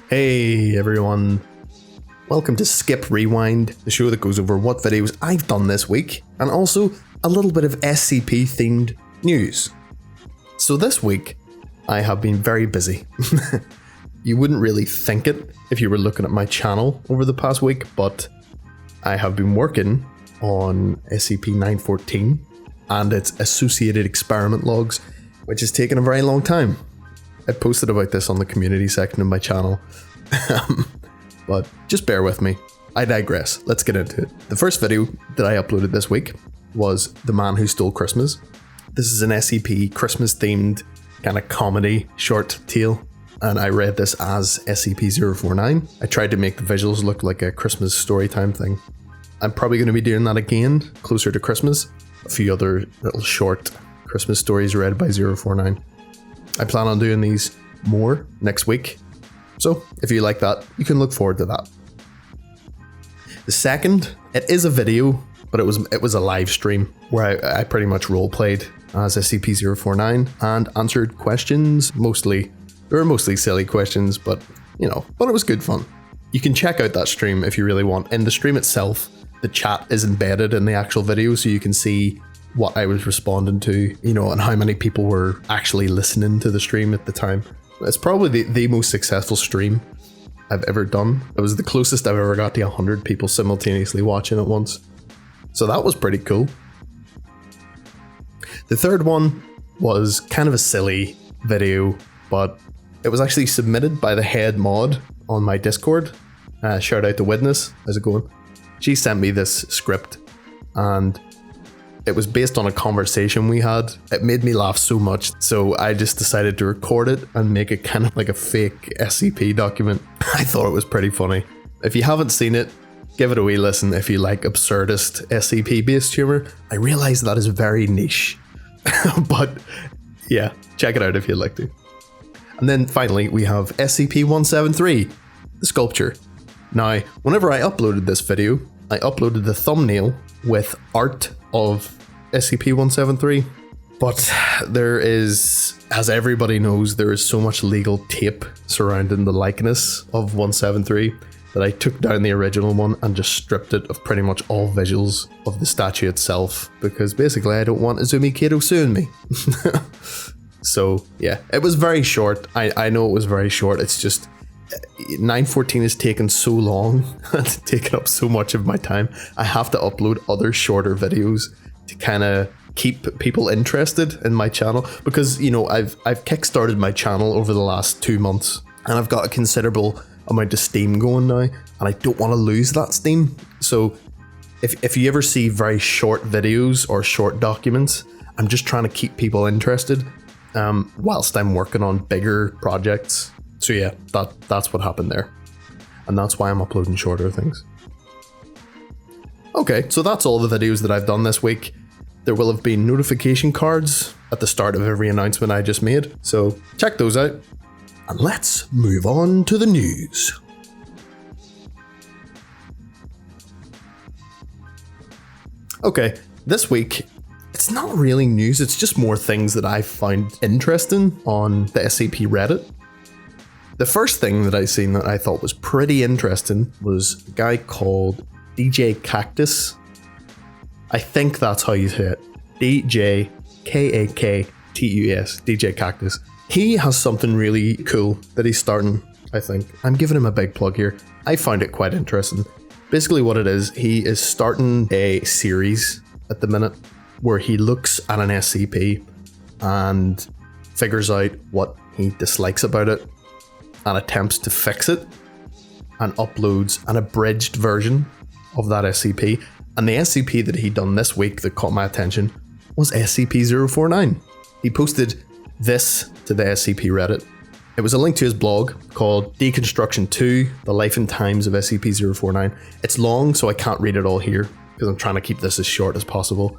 Hey everyone, welcome to SCIP Rewind, the show that goes over what videos I've done this week, and also a little bit of SCP themed news. So this week, I have been very busy. You wouldn't really think it if you were looking at my channel over the past week, but I have been working on SCP-914 and its associated experiment logs, which has taken a very long time. I posted about this on the community section of my channel, but just bear with me. I digress. Let's get into it. The first video that I uploaded this week was The Man Who Stole Christmas. This is an SCP Christmas themed kind of comedy short tale, and I read this as SCP-049. I tried to make the visuals look like a Christmas storytime thing. I'm probably going to be doing that again closer to Christmas. A few other little short Christmas stories read by 049. I plan on doing these more next week, so if you like that, you can look forward to that. The second, it is a video, but it was a live stream where I pretty much role-played as SCP-049 and answered questions. They were mostly silly questions, but it was good fun. You can check out that stream if you really want. In the stream itself, the chat is embedded in the actual video, so you can see what I was responding to, and how many people were actually listening to the stream at the time. It's probably the most successful stream I've ever done. It was the closest I've ever got to 100 people simultaneously watching at once. So that was pretty cool. The third one was kind of a silly video, but it was actually submitted by the head mod on my Discord. Shout out to Witness. How's it going? She sent me this script, and it was based on a conversation we had. It made me laugh so much, so I just decided to record it and make it kind of like a fake SCP document. I thought it was pretty funny. If you haven't seen it, give it a wee listen if you like absurdist SCP-based humor. I realize that is very niche, but yeah, check it out if you'd like to. And then finally, we have SCP-173, the sculpture. Now, whenever I uploaded this video, I uploaded the thumbnail with art of SCP-173, but there is, as everybody knows, there is so much legal tape surrounding the likeness of 173 that I took down the original one and just stripped it of pretty much all visuals of the statue itself, because basically I don't want Izumi Kato suing me. So yeah, it was very short. I know it was very short. It's just 914 has taken so long and taken up so much of my time. I have to upload other shorter videos to kind of keep people interested in my channel, because I've kickstarted my channel over the last 2 months and I've got a considerable amount of steam going now, and I don't want to lose that steam. So if you ever see very short videos or short documents, I'm just trying to keep people interested whilst I'm working on bigger projects. So yeah, that's what happened there. And that's why I'm uploading shorter things. Okay, so that's all the videos that I've done this week. There will have been notification cards at the start of every announcement I just made, so check those out. And let's move on to the news. Okay, this week, it's not really news, it's just more things that I found interesting on the SCP Reddit. The first thing that I seen that I thought was pretty interesting was a guy called DJKaktus. I think that's how you say it. DJKaktus. DJKaktus. He has something really cool that he's starting, I think. I'm giving him a big plug here. I found it quite interesting. Basically what it is, he is starting a series at the minute where he looks at an SCP and figures out what he dislikes about it and attempts to fix it, and uploads an abridged version of that SCP. And the SCP that he done this week that caught my attention was SCP-049. He posted this to the SCP Reddit. It was a link to his blog called Deconstruction 2, The Life and Times of SCP-049. It's long, so I can't read it all here because I'm trying to keep this as short as possible.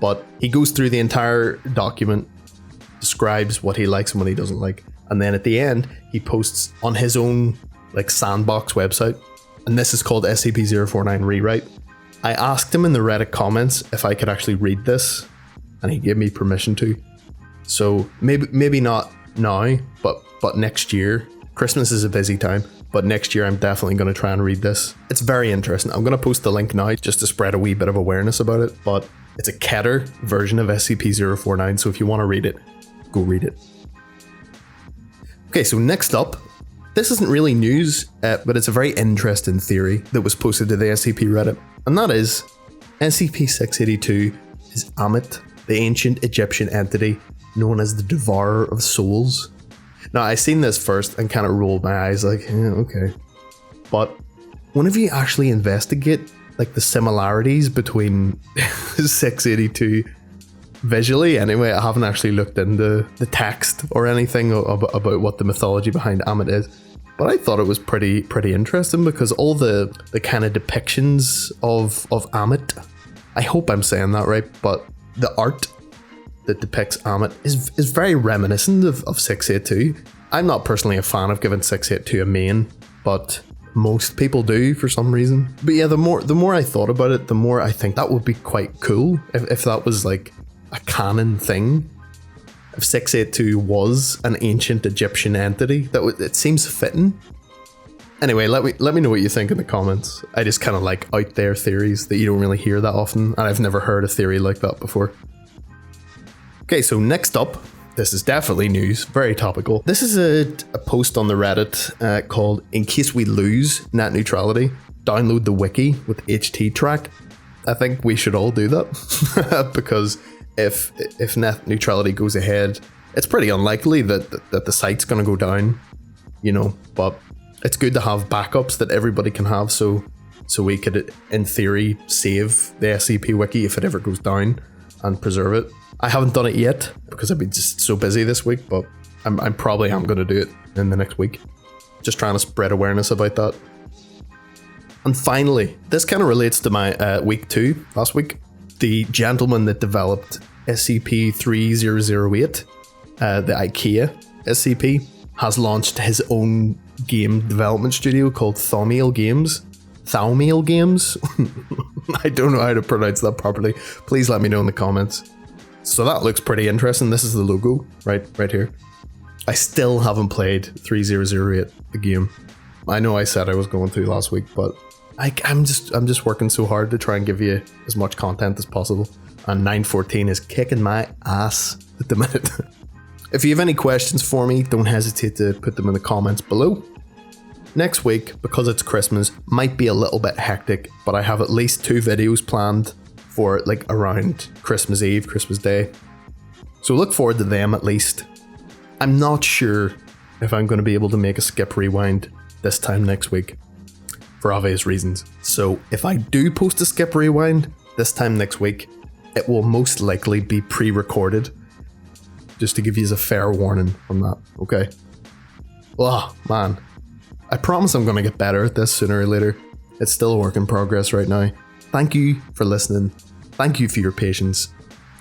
But he goes through the entire document, describes what he likes and what he doesn't like, and then at the end, he posts on his own sandbox website, and this is called SCP-049 Rewrite. I asked him in the Reddit comments if I could actually read this, and he gave me permission to. So maybe not now, but next year. Christmas is a busy time. but next year I'm definitely going to try and read this. It's very interesting. I'm going to post the link now just to spread a wee bit of awareness about it, but it's a Keter version of SCP-049, so if you want to read it, go read it. Okay, so next up, this isn't really news, but it's a very interesting theory that was posted to the SCP Reddit, and that is SCP-682 is Ammit, the ancient Egyptian entity known as the Devourer of Souls. Now, I seen this first and kind of rolled my eyes like, yeah, okay. But whenever you actually investigate like the similarities between 682 visually, anyway, I haven't actually looked into the text or anything about what the mythology behind Ammit is. But I thought it was pretty interesting because all the kind of depictions of Ammit, I hope I'm saying that right, but the art that depicts Ammit is very reminiscent of 682. I'm not personally a fan of giving 682 a main, but most people do for some reason. But yeah, the more I thought about it, the more I think that would be quite cool if that was like a canon thing. If 682 was an ancient Egyptian entity, it seems fitting. Anyway, let me know what you think in the comments. I just kind of like out there theories that you don't really hear that often, and I've never heard a theory like that before. Okay, so next up, this is definitely news, very topical. This is a post on the Reddit called "In Case We Lose Net Neutrality, Download the Wiki with HTTrack." I think we should all do that because if net neutrality goes ahead, it's pretty unlikely that the site's going to go down, you know, but it's good to have backups that everybody can have so we could, in theory, save the SCP wiki if it ever goes down and preserve it. I haven't done it yet because I've been just so busy this week, but I'm probably going to do it in the next week. Just trying to spread awareness about that. And finally, this kind of relates to my week 2 last week. The gentleman that developed SCP-3008, the IKEA SCP, has launched his own game development studio called Thaumiel Games. Thaumiel Games? I don't know how to pronounce that properly. Please let me know in the comments. So that looks pretty interesting. This is the logo right here. I still haven't played 3008, the game. I know I said I was going to last week, but I'm just working so hard to try and give you as much content as possible. And 914 is kicking my ass at the minute. If you have any questions for me, don't hesitate to put them in the comments below. Next week, because it's Christmas, might be a little bit hectic, but I have at least 2 videos planned for like around Christmas Eve, Christmas Day. So look forward to them at least. I'm not sure if I'm going to be able to make a SCIP Rewind this time next week, for obvious reasons. So if I do post a SCIP Rewind this time next week, it will most likely be pre-recorded, just to give you a fair warning on that, okay? Oh, man. I promise I'm going to get better at this sooner or later. It's still a work in progress right now. Thank you for listening. Thank you for your patience.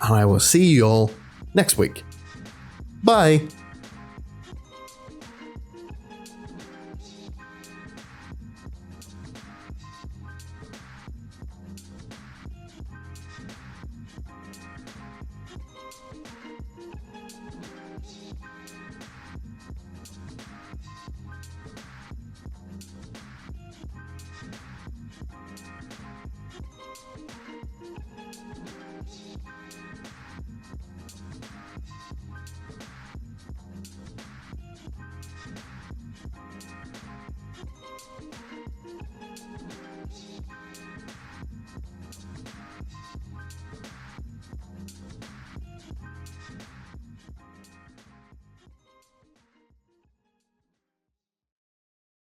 And I will see you all next week. Bye.